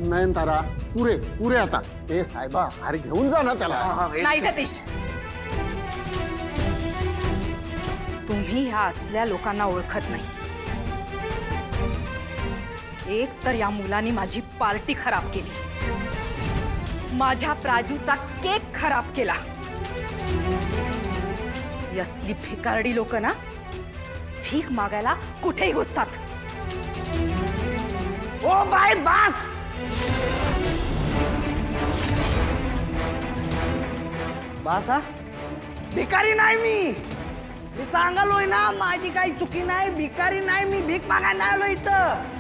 नयनतारा पुरे पुरे आता हे साहेबा हार घेऊन जा ना त्याला. नाही सतीश, तुम्ही ह्या असल्या लोकांना ओळखत नाही. एक तर या मुलांनी माझी पार्टी खराब केली, माझ्या प्राजूचा केक खराब केला. असली भिकारडी लोक ना भीक मागायला कुठेही घुसतात. ओ बाय बास, बासा भिकारी नाही मी सांगालोय ना, माझी काही चुकी नाही. भिकारी नाही मी, भीक मागायला नाही आलो इथं.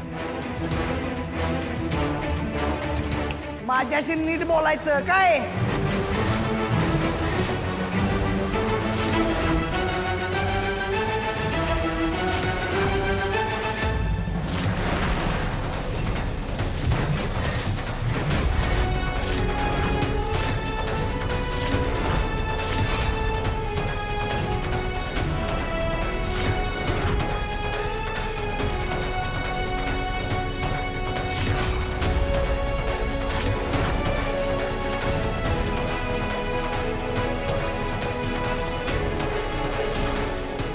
माझ्याशी नीट बोलायचं काय.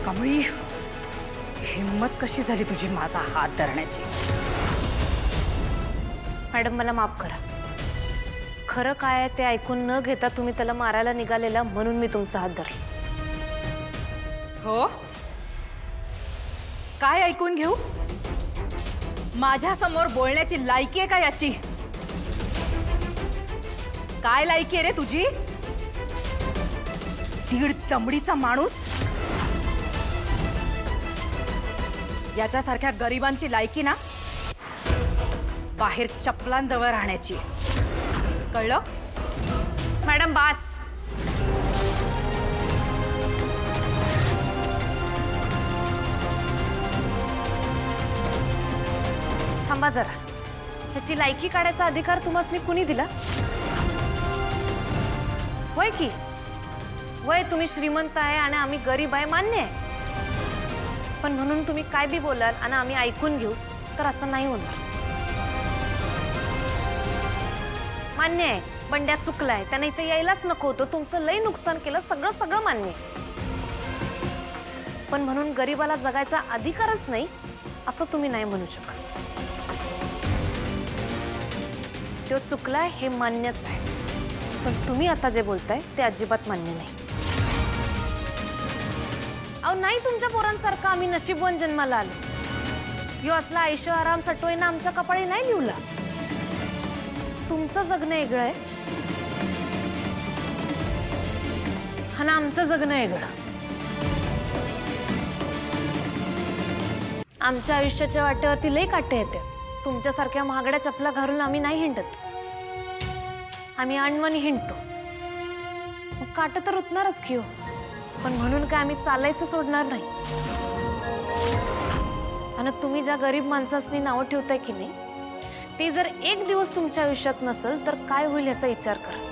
कमळी, हिम्मत कशी झाली तुझी माझा हात धरण्याची. मॅडम मला माफ करा. खरं काय आहे ते ऐकून न घेता तुम्ही त्याला मारायला निघालेला म्हणून मी तुमचा हात धरला. हो, काय ऐकून घेऊ. माझ्या समोर बोलण्याची लायकी आहे का याची. काय लायकी आहे रे तुझी. दीड तंबडीचा माणूस, याच्यासारख्या गरिबांची लायकी ना बाहेर चपलांजवळ राहण्याची. कळलं. मॅडम बास. थांबा जरा. ह्याची लायकी काढायचा अधिकार तुम्हाला कुणी दिला. वय की वय तुम्ही श्रीमंत आहे आणि आम्ही गरीब आहे मान्य आहे, पण म्हणून तुम्ही काय बी बोलाल आणि आम्ही ऐकून घेऊ तर असं नाही होणार. मान्य आहे बंड्या चुकलाय, त्याने इथे यायलाच नको होतं, तुमचं लई नुकसान केलं, सगळं मान्य आहे. पण म्हणून गरीबाला जगायचा अधिकारच नाही असं तुम्ही नाही म्हणू शकत. तो चुकलाय हे मान्यच आहे, पण तुम्ही आता जे बोलताय ते अजिबात मान्य नाही. अहो नाही, तुमच्या पोरांसारखं आम्ही नशीबवान जन्माला आलो. यो असला आयुष्य आराम सटवाईना आमच्या कपाळी नाही लिवला. तुमचं जगणं वेगळं आहे आणि आमचं जगणं वेगळं. आमच्या आयुष्याच्या वाटेवरती लई काटे येते. तुमच्यासारख्या महागड्या चपला घालून आम्ही नाही हिंडत. आम्ही अणवणी हिंडतो. मग काट तर उतणारच की हो, पण म्हणून काय आम्ही चालायचं सोडणार नाही. आणि तुम्ही ज्या गरीब माणसांनी नावं ठेवताय की नाही, ती जर एक दिवस तुमच्या आयुष्यात नसेल तर काय होईल याचा विचार करा.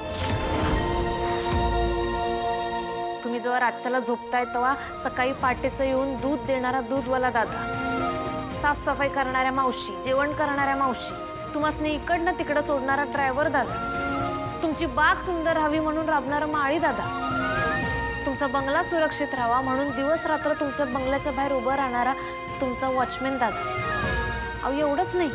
तुम्ही जेव्हा रातच्याला झोपताय तेव्हा सकाळी पाटेचं येऊन दूध देणारा दूधवाला दादा, साफसफाई करणाऱ्या मावशी, जेवण करणाऱ्या मावशी, तुम्हासनी इकडनं तिकडं सोडणारा ड्रायव्हर दादा, तुमची बाग सुंदर हवी म्हणून राबणारा माळी दादा, तुमचा बंगला सुरक्षित राहावा म्हणून दिवस रात्र तुमच्या बंगल्याच्या बाहेर उभा राहणारा तुमचा वॉचमॅन दादा. अहो एवढंच नाही,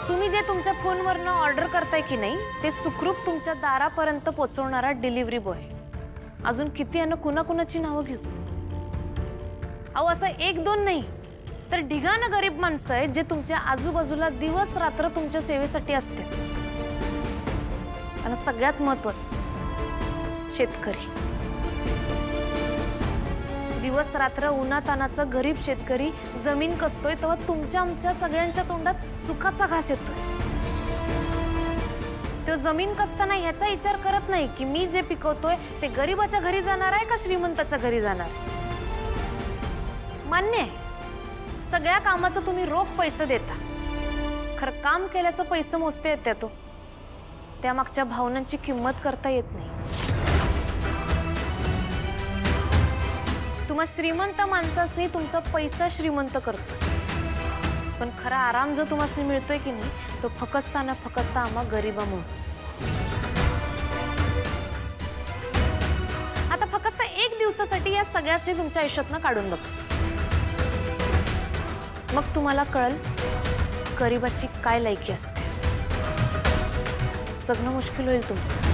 तुम्ही जे तुमच्या फोनवरनं ऑर्डर करताय की नाही ते सुखरूप तुमच्या दारापर्यंत पोहोचवणारा डिलिव्हरी बॉय. अजून किती आणि कुणाकुणाची नावं घेऊ. अहो असं एक दोन नाही तर ढिगानं गरीब माणसं आहेत जे तुमच्या आजूबाजूला दिवस रात्र तुमच्या सेवेसाठी असते. आणि सगळ्यात महत्त्वाचं शेतकरी. दिवस रात्र उन्हातानाचं गरीब शेतकरी जमीन कसतोय तेव्हा तुमच्या आमच्या सगळ्यांच्या तोंडात सुखाचा घास येतोय. तो जमीन कसताना ह्याचा विचार करत नाही की मी जे पिकवतोय ते गरीबाच्या घरी जाणार आहे का श्रीमंताच्या घरी जाणार. मान्य आहे सगळ्या कामाचं तुम्ही रोख पैसे देता, खरं काम केल्याचं पैसे मोजते येते तो, त्यामागच्या भावनांची किंमत करता येत नाही. तुम्हा श्रीमंत माणसासनी तुमचा पैसा श्रीमंत करतो, पण खरा आराम जो तुम्हाला मिळतोय की नाही तो फकस्ता न फकस्ता आम्हा गरीबामुळे। आता फकस्त एक दिवसासाठी या सगळ्यासनी तुमच्या आयुष्यातनं काढून बघ, मग तुम्हाला कळल गरीबाची काय लायकी असते। जगणं मुश्किल होईल तुमचं।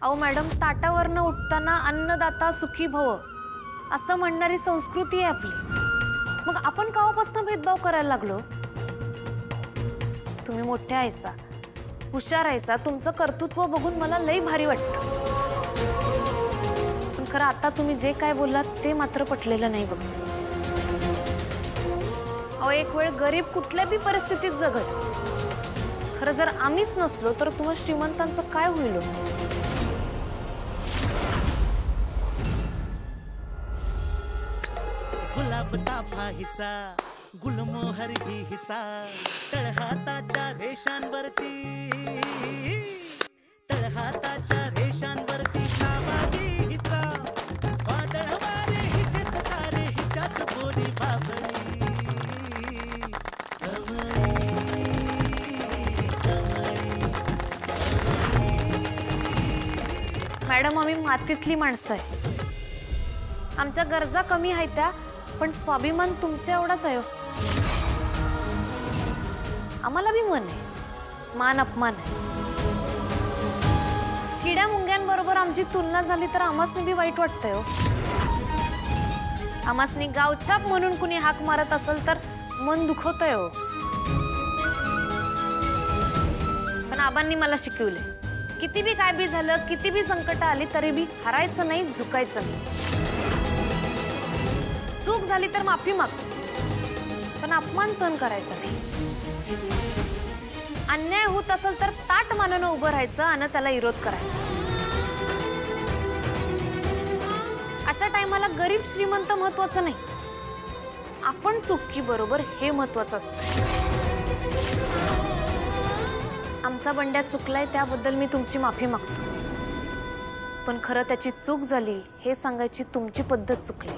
अहो मॅडम, ताटावरनं उठताना अन्नदाता सुखी भव असं म्हणणारी संस्कृती आहे आपली, मग आपण केव्हापासून भेदभाव करायला लागलो? तुम्ही मोठे आहेसा, हुशार आहेसा, तुमचं कर्तृत्व बघून मला लई भारी वाटतं, पण खरं आता तुम्ही जे काय बोललात ते मात्र पटलेलं नाही बघ। अहो एक वेळ गरीब कुठल्या बी परिस्थितीत जगत, खरं जर आम्हीच नसलो तर तुम्हा श्रीमंतांचं काय होईल? गुलाब ताफा हिचा गुलमोहर ही हिचा तळहाताच्या रेषांवरती तळहाताच्या रेषांवरती सावादी हिचा वादळवारे हिचेच सारे हिच्याच बोली बाबळी मॅडम आम्ही मातीतली माणसं आहे, आमच्या गरजा कमी आहेत त्या, पण स्वाभिमान तुमच्या एवढाच आहे। आम्हाला भी मन आहे, मान अपमान आहे। किड्या मुंग्यांबरोबर आमची तुलना झाली तर आम्हासनी बी वाईट वाटतंय हो। आम्हासनी गावछाप म्हणून कुणी हाक मारत असेल तर मन दुखवतंय हो। पण आबांनी मला शिकवले, किती बी काय बी झालं, किती बी संकट आली तरी बी हरायचं नाही, झुकायचं नाही। चूक झाली तर माफी माग, पण अपमान सहन करायचा नाही। अन्याय होत असेल तर ताट मानानं उभं राहायचं आणि त्याला विरोध करायचा। अशा टायमाला गरीब श्रीमंत महत्वाचं नाही, आपण चुकी बरोबर हे महत्वाचं असतं। आमचा बंड्या चुकलाय त्याबद्दल मी तुमची माफी मागतो, पण खरं त्याची चूक झाली हे सांगायची तुमची पद्धत चुकली।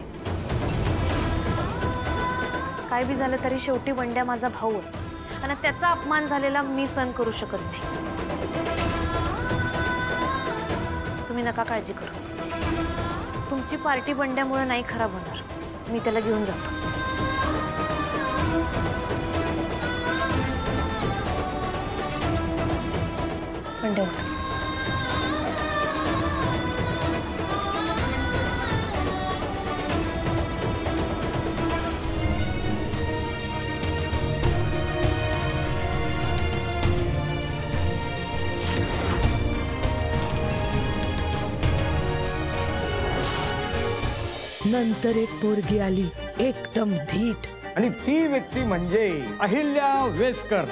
काय बी झालं तरी शेवटी बंड्या माझा भाऊ आहे आणि त्याचा अपमान झालेला मी सहन करू शकत नाही। तुम्ही नका काळजी करू, तुमची पार्टी बंड्यामुळे नाही खराब होणार, मी त्याला घेऊन जातो। बंड्या उठ। नंतर एक पोरगी आली एकदम धीट, आणि ती व्यक्ती म्हणजे अहिल्या वेसकर।